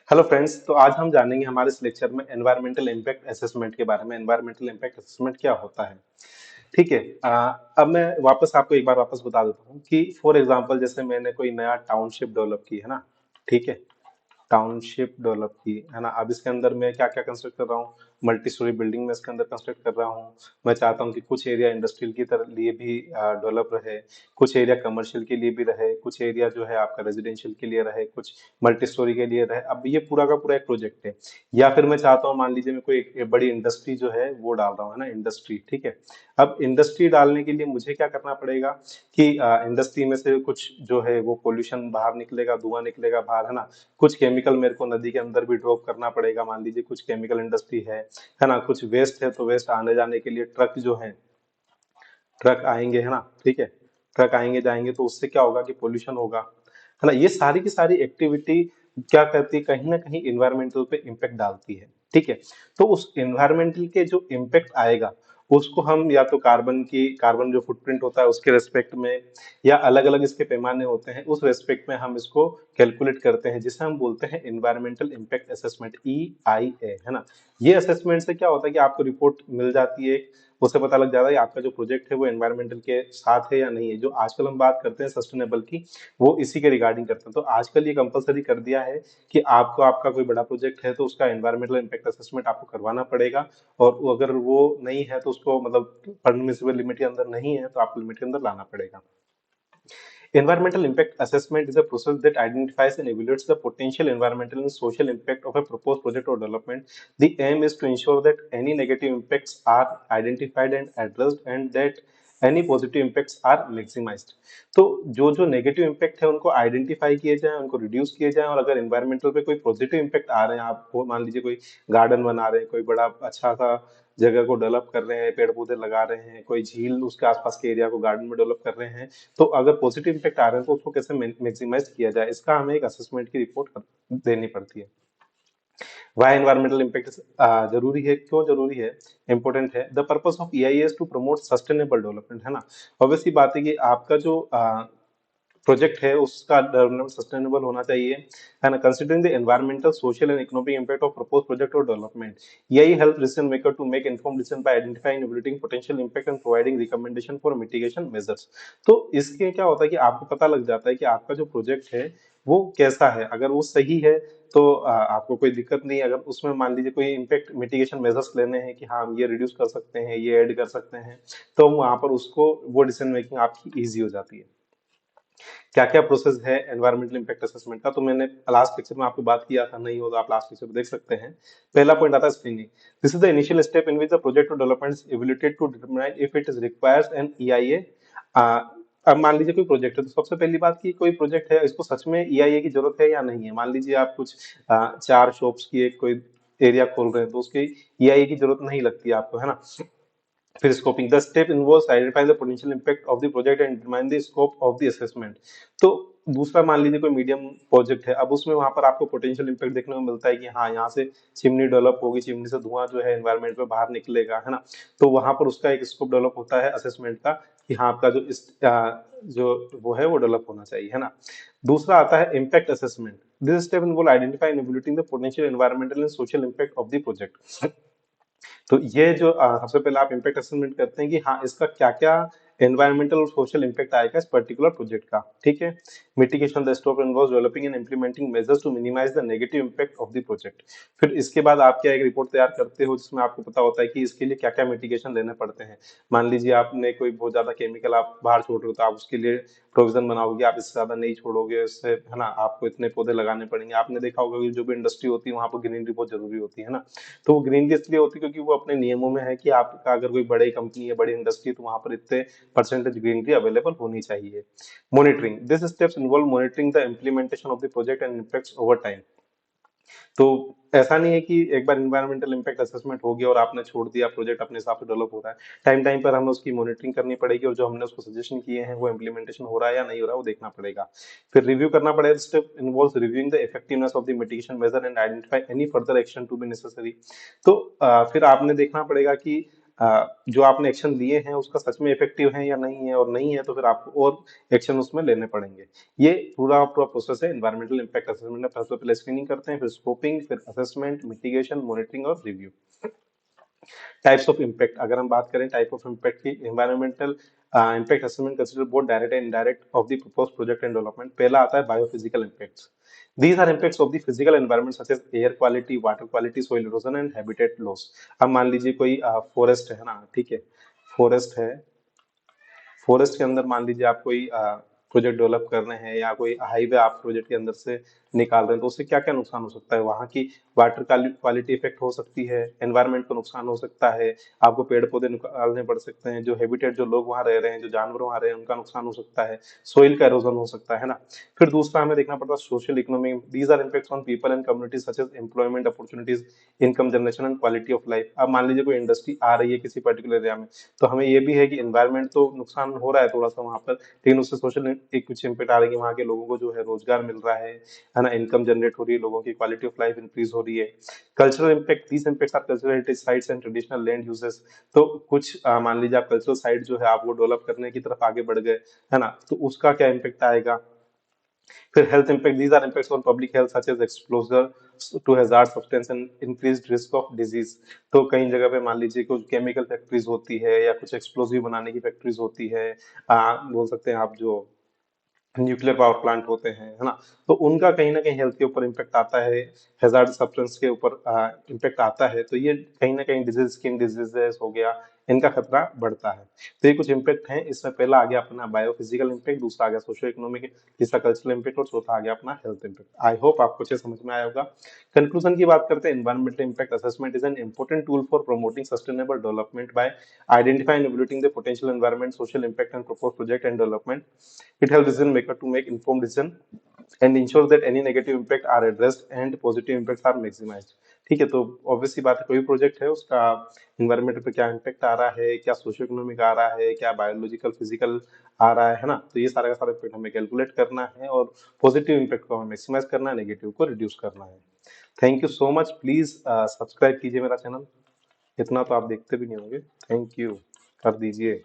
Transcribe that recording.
Hello friends, तो आज हम जानेंगे हमारे इस लेक्चर में एनवायरमेंटल इम्पैक्ट असेसमेंट के बारे में। एनवायरमेंटल इम्पैक्ट असेसमेंट क्या होता है? ठीक है। अब मैं वापस आपको एक बार वापस बता देता हूँ कि फॉर एग्जांपल जैसे मैंने कोई नया टाउनशिप डेवलप की है ना। ठीक है। टाउनशिप डेवलप की है ना। अब इसके अंदर मैं क्या क्या कंस्ट्रक्ट कर रहा हूँ? मल्टी स्टोरी बिल्डिंग में इसके अंदर कंस्ट्रक्ट कर रहा हूँ। मैं चाहता हूँ कि कुछ एरिया इंडस्ट्रियल की तरह लिए भी डेवलप रहे, कुछ एरिया कमर्शियल के लिए भी रहे, कुछ एरिया जो है आपका रेजिडेंशियल के लिए रहे, कुछ मल्टी स्टोरी के लिए रहे। अब ये पूरा का पूरा एक प्रोजेक्ट है। या फिर मैं चाहता हूँ, मान लीजिए मैं कोई एक बड़ी इंडस्ट्री जो है वो डाल रहा हूँ, है ना, इंडस्ट्री। ठीक है। अब इंडस्ट्री डालने के लिए मुझे क्या करना पड़ेगा कि इंडस्ट्री में से कुछ जो है वो पोल्यूशन बाहर निकलेगा, धुआं निकलेगा बाहर, है ना। कुछ केमिकल मेरे को नदी के अंदर भी ड्रॉप करना पड़ेगा। मान लीजिए कुछ केमिकल इंडस्ट्री है ना। कुछ वेस्ट है तो वेस्ट आने जाने के लिए ट्रक जो है, ट्रक आएंगे, है ना। ठीक है। ट्रक आएंगे जाएंगे तो उससे क्या होगा कि पोल्यूशन होगा, है ना। ये सारी की सारी एक्टिविटी क्या करती है, कहीं ना कहीं इन्वायरमेंटल पे इम्पेक्ट डालती है। ठीक है। तो उस इन्वायरमेंटल के जो इम्पेक्ट आएगा उसको हम या तो कार्बन जो फुटप्रिंट होता है उसके रेस्पेक्ट में, या अलग अलग इसके पैमाने होते हैं उस रेस्पेक्ट में हम इसको कैलकुलेट करते हैं, जिसे हम बोलते हैं इन्वायरमेंटल इम्पैक्ट असेसमेंट, EIA, है ना। ये असेसमेंट से क्या होता है कि आपको रिपोर्ट मिल जाती है। उससे पता लग जाता है कि आपका जो प्रोजेक्ट है वो एनवायरमेंटल के साथ है या नहीं है। जो आजकल हम बात करते हैं सस्टेनेबल की, वो इसी के रिगार्डिंग करते हैं। तो आजकल ये कंपलसरी कर दिया है कि आपको, आपका कोई बड़ा प्रोजेक्ट है तो उसका एनवायरमेंटल इम्पैक्ट असेसमेंट आपको करवाना पड़ेगा। और अगर वो नहीं है तो उसको मतलब परमिसिबल लिमिट के अंदर नहीं है तो आपको लिमिट के अंदर लाना पड़ेगा। Environmental impact assessment is a process that identifies and evaluates the potential environmental and social impact of a proposed project or development. The aim is to ensure that any negative impacts are identified and addressed, and that any positive impacts are maximized. तो जो जो negative impact है उनको identify किए जाएं, उनको reduce किए जाएं, और अगर एनवायरमेंटल पे कोई पॉजिटिव इम्पैक्ट आ रहे हैं, आपको मान लीजिए कोई गार्डन बना रहे हैं, कोई बड़ा अच्छा सा जगह को डेवलप कर रहे हैं, पेड़ पौधे लगा रहे हैं, कोई झील उसके आसपास के एरिया को गार्डन में डेवलप कर रहे हैं, तो अगर पॉजिटिव इम्पैक्ट आ रहे हैं तो उसको कैसे मैक्सिमाइज किया जाए, इसका हमें एक असेसमेंट की रिपोर्ट देनी पड़ती है। वाई एनवायरमेंटल इम्पैक्ट जरूरी है, क्यों जरूरी है, इंपॉर्टेंट है। The purpose of EIA is to promote sustainable development, है ना। ऑब्वियसली बात है कि आपका जो प्रोजेक्ट है उसका डेवलपमेंट सस्टेनेबल होना चाहिए, है ना। Considering the environmental, social and economic impact of propose project or development, यही help decision maker to make informed decision by identifying evaluating potential impact and providing recommendation for mitigation measures. तो इसके क्या होता है कि आपको पता लग जाता है कि आपका जो प्रोजेक्ट है वो कैसा है। अगर वो सही है तो आपको कोई दिक्कत नहीं है। अगर उसमें मान लीजिए कोई इम्पैक्ट मिटिगेशन मेजर्स लेने हैं कि हाँ हम ये रिड्यूस कर सकते हैं, ये ऐड कर सकते हैं, तो वहां पर उसको वो डिसीजन मेकिंग आपकी ईजी हो जाती है। क्या क्या प्रोसेस है एनवायरमेंटल इम्पैक्ट असेसमेंट का, तो मैंने लास्ट लेक्चर में आपको बात किया था, नहीं हो तो आप लास्ट लेक्चर में देख सकते हैं। पहला पॉइंट आता है screening. This is the initial step in which the project or development is evaluated to determine if it is requires an EIA। अब मान लीजिए कोई प्रोजेक्ट है तो सबसे पहली बात की कोई प्रोजेक्ट है, इसको सच में EIA की जरूरत है या नहीं है। मान लीजिए आप कुछ चार शॉप्स की एक कोई एरिया खोल रहे हैं तो उसकी EIA की जरूरत नहीं लगती है आपको, है ना। फिर scoping, the step involves identifying the potential impact of the project and determine the scope of the assessment. तो दूसरा मान लीजिए कोई मीडियम प्रोजेक्ट है, अब उसमें वहां पर आपको पोटेंशियल इंपैक्ट देखने को मिलता है कि हाँ यहाँ से चिमनी डेवलप होगी, चिमनी से धुआं जो है एनवायरमेंट में बाहर निकलेगा, है ना। तो वहां पर उसका एक स्कोप डेवलप होता है असेसमेंट का कि हाँ आपका जो वो है वो डेवलप होना चाहिए, है ना। दूसरा आता है impact assessment. This step involve identifying and evaluating the potential environmental and social impact of the project. तो ये जो सबसे पहले आप इम्पैक्ट असेसमेंट करते हैं कि हाँ इसका क्या क्या एनवायरमेंटल और सोशल इम्पैक्ट आएगा इस पर्टिकुलर प्रोजेक्ट का। ठीक है। Mitigation, the step involves developing and implementing measures to minimise the negative impact of the project. फिर इसके बाद आप क्या एक रिपोर्ट तैयार करते हो जिसमें आपको पता होता है कि इसके लिए क्या क्या मिटिगेशन लेने पड़ते हैं। मान लीजिए आपने कोई बहुत ज्यादा केमिकल आप बाहर छोड़ रहे हो तो आप उसके लिए प्रोविजन बनाओगे, आप इससे ज्यादा नहीं छोड़ोगे, इससे, है ना, आपको इतने पौधे लगाने पड़ेंगे। आपने देखा होगा कि जो भी इंडस्ट्री होती है वहां पर ग्रीनरी बहुत जरूरी होती है ना। तो वो ग्रीन इसलिए होती है क्योंकि वो अपने नियमों में है कि आपका अगर कोई बड़ी कंपनी है, बड़ी इंडस्ट्री है, तो वहां पर इतने परसेंटेज ग्रीनरी अवेलेबल होनी चाहिए। Monitoring, this steps involve monitoring the implementation of the project and impacts over time. तो ऐसा नहीं है कि एक बार इन्वायरमेंटल इम्पैक्ट असेसमेंट हो गया और आपने छोड़ दिया, प्रोजेक्ट अपने हिसाब से डेवलप हो रहा है। टाइम टाइम पर हमें उसकी मॉनिटरिंग करनी पड़ेगी और जो हमने उसको सजेशन किए हैं वो इम्प्लीमेंटेशन हो रहा है या नहीं हो रहा है वो देखना पड़ेगा। फिर रिव्यू करना पड़ेगा। Step involves reviewing the effectiveness of the mitigation measure and identify any further action to be necessary. तो फिर आपने देखना पड़ेगा कि जो आपने एक्शन लिए हैं उसका सच में इफेक्टिव है या नहीं है, और नहीं है तो फिर आपको और एक्शन उसमें लेने पड़ेंगे। ये पूरा पूरा प्रोसेस है एनवायरमेंटल इम्पैक्ट असेसमेंट में। सबसे पहले स्क्रीनिंग करते हैं, फिर स्कोपिंग, फिर असेसमेंट, मिटिगेशन, मॉनिटरिंग और रिव्यू। टाइप्स ऑफ इम्पैक्ट, अगर हम बात करें टाइप ऑफ इम्पैक्ट की, environmental impact assessment consider both direct and indirect of the proposed project and development. पहला आता है biophysical impacts. These are impacts of the physical environment such as air quality, water quality, soil erosion and habitat loss। अब मान लीजिए कोई forest है ना, ठीक है, फॉरेस्ट है, फॉरेस्ट के अंदर मान लीजिए आप कोई प्रोजेक्ट डेवलप कर रहे हैं या कोई हाईवे आप प्रोजेक्ट के अंदर से निकाल रहे हैं, तो उससे क्या क्या नुकसान हो सकता है? वहाँ की वाटर क्वालिटी इफेक्ट हो सकती है, एनवायरनमेंट को नुकसान हो सकता है, आपको पेड़ पौधे निकालने पड़ सकते हैं, जो हैबिटेट, जो लोग वहाँ रह रहे हैं, जो जानवर वहाँ रहे हैं, उनका नुकसान हो सकता है, सोइल का एरोजन हो सकता है ना। फिर दूसरा हमें देखना पड़ता है social economy. These are impacts on people and communities such as employment opportunities, income generation and quality of life. अब मान लीजिए कोई इंडस्ट्री आ रही है किसी पर्टिकुलर एरिया में, तो हमें ये भी है कि एनवायरनमेंट तो नुकसान हो रहा है थोड़ा सा वहाँ पर, लेकिन उससे सोशल एक कुछ इम्पैक्ट आ रहा है कि वहाँ के लोगों को जो है रोजगार मिल रहा है ना, इनकम जनरेट हो रही है, लोगों की क्वालिटी ऑफ लाइफ इंक्रीज हो रही है। Cultural impact, these impacts are cultural heritage sites and traditional land uses. तो कुछ मान लीजिए आप कल्चरल साइट जो है आप वो डेवलप करने की तरफ आगे बढ़ गए, है ना, तो उसका क्या इम्पैक्ट आएगा। फिर health impact, these are impacts on public health such as exposure to hazard substance and increased risk of disease. तो कई जगह पे मान लीजिए कुछ केमिकल फैक्ट्रीज होती है या कुछ एक्सप्लोसिव बनाने की फैक्ट्रीज होती है, बोल सकते हैं आप जो न्यूक्लियर पावर प्लांट होते हैं, है ना, तो उनका कहीं ना कहीं हेल्थ के ऊपर इम्पैक्ट आता है, हैजार्ड सब्सटेंस के ऊपर इम्पैक्ट आता है, तो ये कहीं ना कहीं डिजीज, स्किन डिजीजेस हो गया, इनका खतरा बढ़ता है। तो ये कुछ इम्पैक्ट हैं, इसमें पहला आ गया अपना बायोफिजिकल इम्पैक्ट, दूसरा आ गया सोशो इकोनॉमिक, तीसरा कल्चरल इम्पैक्ट और चौथा आ गया अपना हेल्थ इम्पैक्ट। आई होप आपको अच्छे समझ में आया होगा। कंक्लूजन की बात करते हैं, environmental impact assessment is an important tool for promoting sustainable development bye identifying and evaluating the potential environment, social impact and proposed project and development। It helps decision maker to make informed decision and ensure that any negative impact are addressed and positive impacts are maximized। ठीक है, तो obviously बात है, कोई project है उसका environment पे क्या इम्पैक्ट आ रहा है, क्या सोशियो इकोनॉमिक आ रहा है, क्या बायोलॉजिकल फिजिकल आ रहा है ना, तो ये सारा का सारा इम्पैक्ट हमें कैलकुलेट करना है और पॉजिटिव इम्पैक्ट को हमें मैक्सिमाइज करना है, नेगेटिव को रिड्यूस करना है। Thank you so much, please subscribe कीजिए मेरा चैनल, इतना तो आप देखते भी नहीं होंगे, थैंक यू, कर दीजिए।